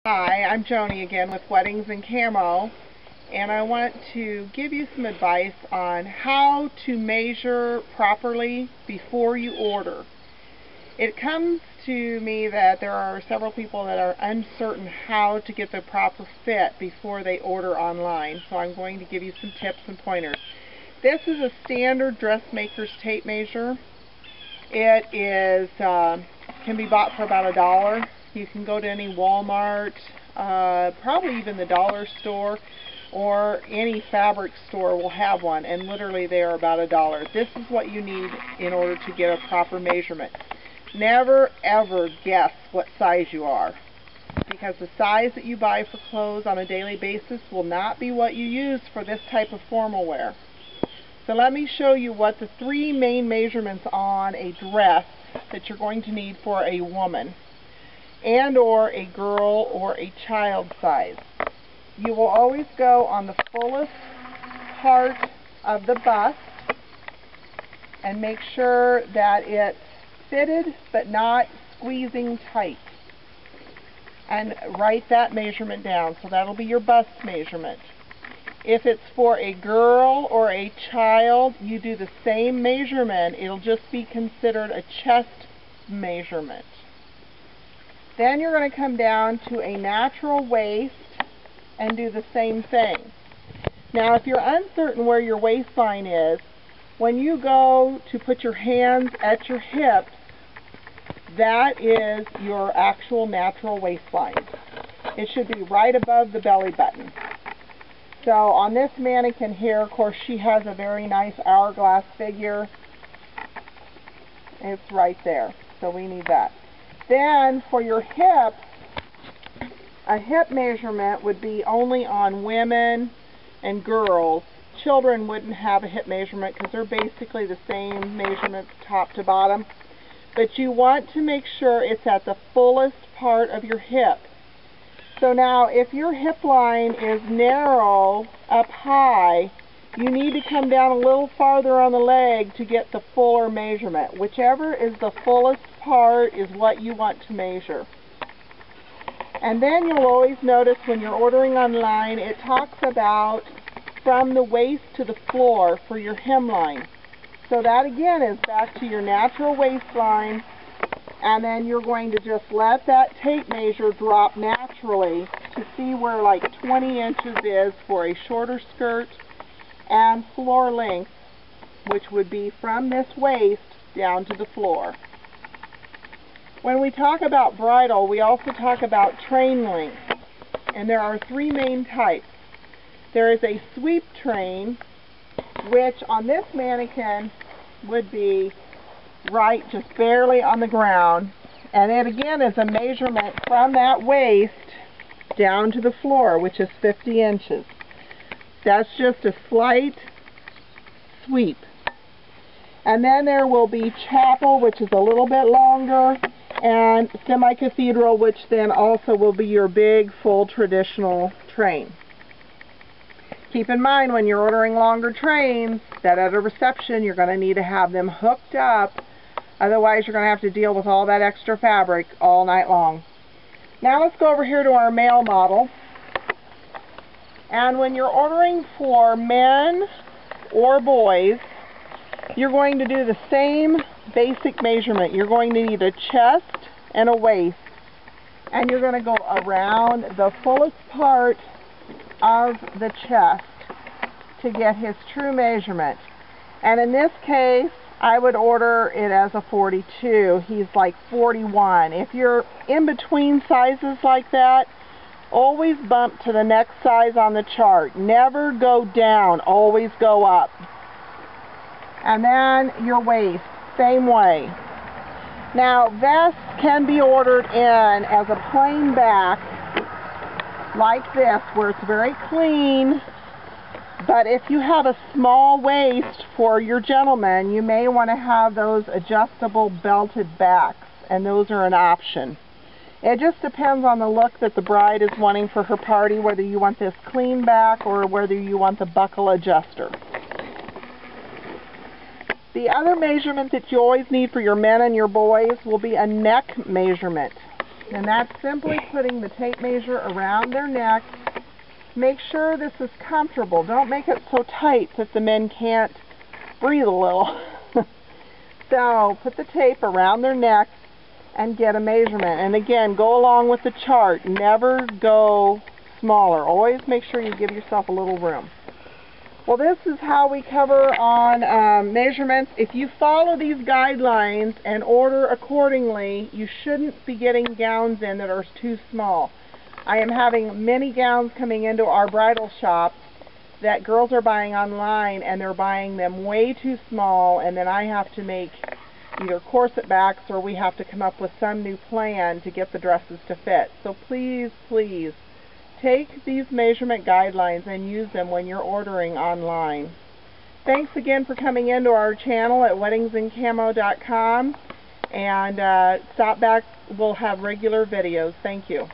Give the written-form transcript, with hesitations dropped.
Hi, I'm Joni again with Weddings and Camo, and I want to give you some advice on how to measure properly before you order. It comes to me that there are several people that are uncertain how to get the proper fit before they order online, so I'm going to give you some tips and pointers. This is a standard dressmaker's tape measure. It is can be bought for about $1. You can go to any Walmart, probably even the dollar store, or any fabric store will have one, and literally they are about $1. This is what you need in order to get a proper measurement. Never ever guess what size you are, because the size that you buy for clothes on a daily basis will not be what you use for this type of formal wear. So let me show you what the three main measurements on a dress that you're going to need for a woman and or a girl or a child size. You will always go on the fullest part of the bust and make sure that it's fitted but not squeezing tight. And write that measurement down, so that'll be your bust measurement. If it's for a girl or a child, you do the same measurement. It'll just be considered a chest measurement. Then you're going to come down to a natural waist and do the same thing. Now, if you're uncertain where your waistline is, when you go to put your hands at your hips, that is your actual natural waistline. It should be right above the belly button. So on this mannequin here, of course, she has a very nice hourglass figure. It's right there, so we need that. Then for your hips, a hip measurement would be only on women and girls. Children wouldn't have a hip measurement because they're basically the same measurements top to bottom. But you want to make sure it's at the fullest part of your hip. So now, if your hip line is narrow up high, you need to come down a little farther on the leg to get the fuller measurement. Whichever is the fullest part is what you want to measure. And then you'll always notice when you're ordering online, it talks about from the waist to the floor for your hemline. So that again is back to your natural waistline. And then you're going to just let that tape measure drop naturally to see where like 20 inches is for a shorter skirt, and floor length, which would be from this waist down to the floor. When we talk about bridal, we also talk about train length, and there are three main types. There is a sweep train, which on this mannequin would be right just barely on the ground, and it again is a measurement from that waist down to the floor, which is 50 inches. That's just a slight sweep. And then there will be chapel, which is a little bit longer, and semi-cathedral, which then also will be your big full traditional train. Keep in mind when you're ordering longer trains that at a reception you're going to need to have them hooked up. Otherwise, you're going to have to deal with all that extra fabric all night long. Now let's go over here to our male model. And when you're ordering for men or boys, you're going to do the same basic measurement. You're going to need a chest and a waist. And you're going to go around the fullest part of the chest to get his true measurement. And in this case, I would order it as a 42. He's like 41. If you're in between sizes like that, always bump to the next size on the chart. Never go down, always go up. And then your waist, same way. Now, vests can be ordered in as a plain back, like this, where it's very clean. But if you have a small waist for your gentleman, you may want to have those adjustable belted backs, and those are an option. It just depends on the look that the bride is wanting for her party, whether you want this clean back or whether you want the buckle adjuster. The other measurement that you always need for your men and your boys will be a neck measurement. And that's simply putting the tape measure around their neck. Make sure this is comfortable. Don't make it so tight that the men can't breathe a little. So put the tape around their neck and get a measurement. And again, go along with the chart. Never go smaller. Always make sure you give yourself a little room. Well, this is how we cover on measurements. If you follow these guidelines and order accordingly, you shouldn't be getting gowns in that are too small. I am having many gowns coming into our bridal shop that girls are buying online, and they're buying them way too small, and then I have to make either corset backs or we have to come up with some new plan to get the dresses to fit. So please, please, take these measurement guidelines and use them when you're ordering online. Thanks again for coming into our channel at weddingsinCamo.com, and stop back. We'll have regular videos. Thank you.